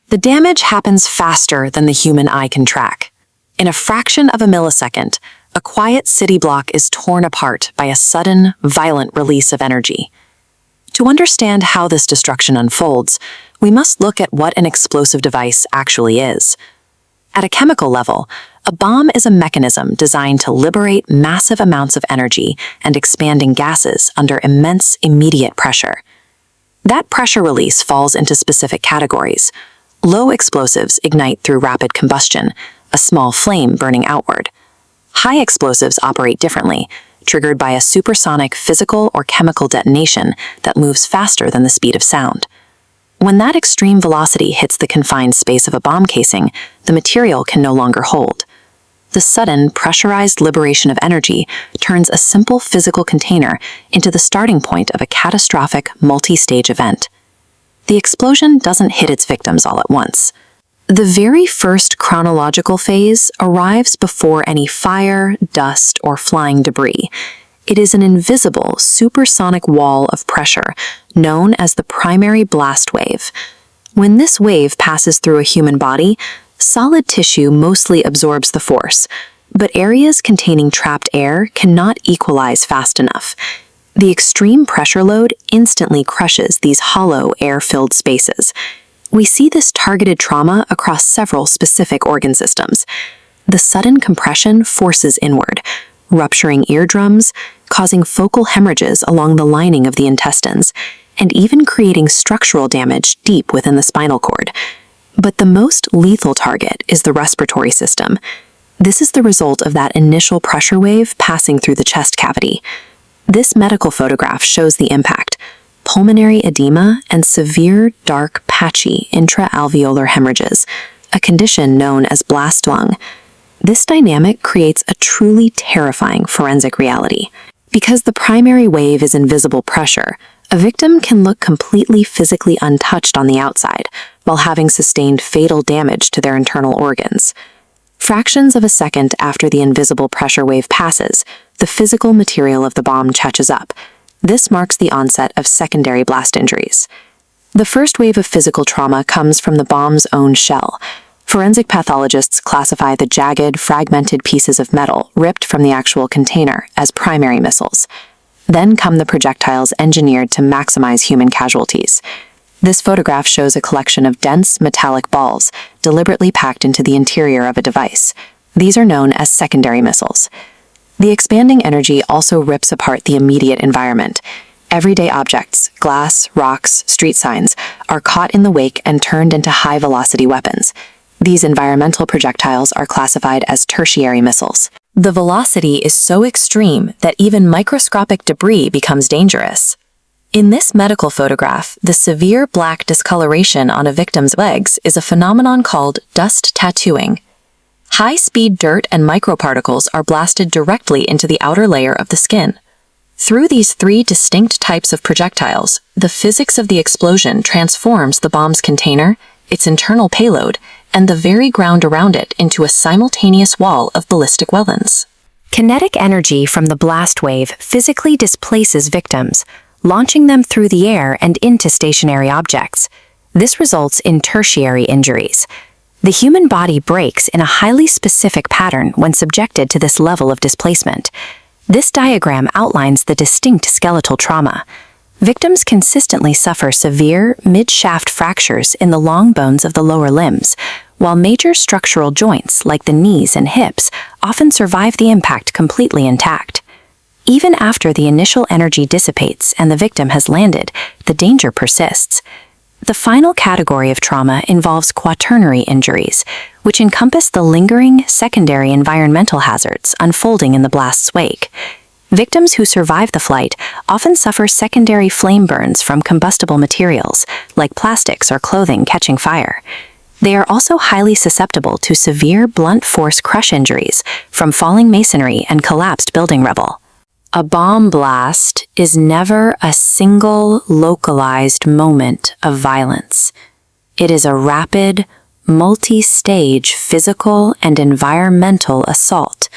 The damage happens faster than the human eye can track. In a fraction of a millisecond, a quiet city block is torn apart by a sudden, violent release of energy. To understand how this destruction unfolds, we must look at what an explosive device actually is. At a chemical level, a bomb is a mechanism designed to liberate massive amounts of energy and expanding gases under immense immediate pressure. That pressure release falls into specific categories. Low explosives ignite through rapid combustion, a small flame burning outward. High explosives operate differently, triggered by a supersonic physical or chemical detonation that moves faster than the speed of sound. When that extreme velocity hits the confined space of a bomb casing, the material can no longer hold. The sudden, pressurized liberation of energy turns a simple physical container into the starting point of a catastrophic, multi-stage event. The explosion doesn't hit its victims all at once. The very first chronological phase arrives before any fire, dust, or flying debris. It is an invisible, supersonic wall of pressure known as the primary blast wave. When this wave passes through a human body, solid tissue mostly absorbs the force, but areas containing trapped air cannot equalize fast enough. The extreme pressure load instantly crushes these hollow, air-filled spaces. We see this targeted trauma across several specific organ systems. The sudden compression forces inward, rupturing eardrums, causing focal hemorrhages along the lining of the intestines, and even creating structural damage deep within the spinal cord. But the most lethal target is the respiratory system. This is the result of that initial pressure wave passing through the chest cavity. This medical photograph shows the impact: pulmonary edema and severe, dark, patchy intra-alveolar hemorrhages, a condition known as blast lung. This dynamic creates a truly terrifying forensic reality. Because the primary wave is invisible pressure, a victim can look completely physically untouched on the outside, while having sustained fatal damage to their internal organs. Fractions of a second after the invisible pressure wave passes, the physical material of the bomb catches up. This marks the onset of secondary blast injuries. The first wave of physical trauma comes from the bomb's own shell. Forensic pathologists classify the jagged, fragmented pieces of metal ripped from the actual container as primary missiles. Then come the projectiles engineered to maximize human casualties. This photograph shows a collection of dense, metallic balls deliberately packed into the interior of a device. These are known as secondary missiles. The expanding energy also rips apart the immediate environment. Everyday objects, glass, rocks, street signs, are caught in the wake and turned into high-velocity weapons. These environmental projectiles are classified as tertiary missiles. The velocity is so extreme that even microscopic debris becomes dangerous. In this medical photograph, the severe black discoloration on a victim's legs is a phenomenon called dust tattooing. High-speed dirt and microparticles are blasted directly into the outer layer of the skin. Through these three distinct types of projectiles, the physics of the explosion transforms the bomb's container, its internal payload, and the very ground around it into a simultaneous wall of ballistic weapons. Kinetic energy from the blast wave physically displaces victims, launching them through the air and into stationary objects. This results in tertiary injuries. The human body breaks in a highly specific pattern when subjected to this level of displacement. This diagram outlines the distinct skeletal trauma. Victims consistently suffer severe mid-shaft fractures in the long bones of the lower limbs, while major structural joints like the knees and hips often survive the impact completely intact. Even after the initial energy dissipates and the victim has landed, the danger persists. The final category of trauma involves quaternary injuries, which encompass the lingering secondary environmental hazards unfolding in the blast's wake. Victims who survive the flight often suffer secondary flame burns from combustible materials, like plastics or clothing catching fire. They are also highly susceptible to severe blunt force crush injuries from falling masonry and collapsed building rubble. A bomb blast is never a single, localized moment of violence. It is a rapid, multi-stage physical and environmental assault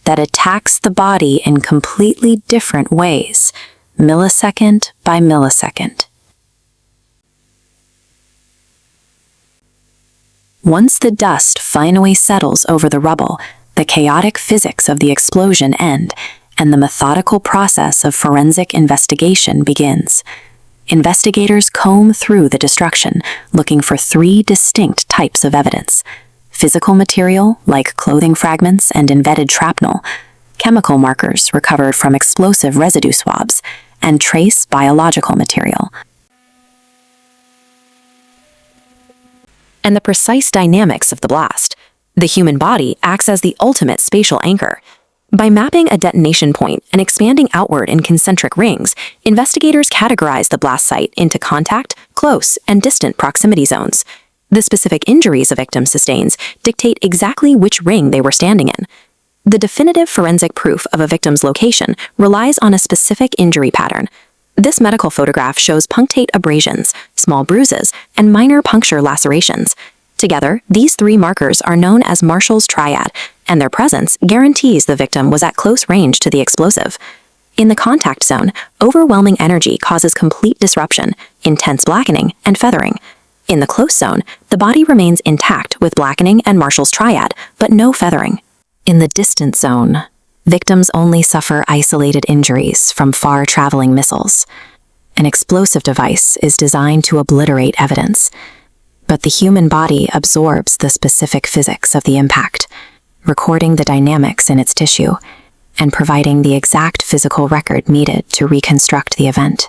that attacks the body in completely different ways, millisecond by millisecond. Once the dust finally settles over the rubble, the chaotic physics of the explosion end, and the methodical process of forensic investigation begins. Investigators comb through the destruction, looking for 3 distinct types of evidence: physical material, like clothing fragments and embedded shrapnel, chemical markers recovered from explosive residue swabs, and trace biological material. And the precise dynamics of the blast. The human body acts as the ultimate spatial anchor. By mapping a detonation point and expanding outward in concentric rings, investigators categorize the blast site into contact, close, and distant proximity zones. The specific injuries a victim sustains dictate exactly which ring they were standing in. The definitive forensic proof of a victim's location relies on a specific injury pattern. This medical photograph shows punctate abrasions, small bruises, and minor puncture lacerations. Together, these 3 markers are known as Marshall's triad, and their presence guarantees the victim was at close range to the explosive. In the contact zone, overwhelming energy causes complete disruption, intense blackening, and feathering. In the close zone, the body remains intact with blackening and Marshall's triad, but no feathering. In the distant zone, victims only suffer isolated injuries from far-traveling missiles. An explosive device is designed to obliterate evidence, but the human body absorbs the specific physics of the impact, recording the dynamics in its tissue and providing the exact physical record needed to reconstruct the event.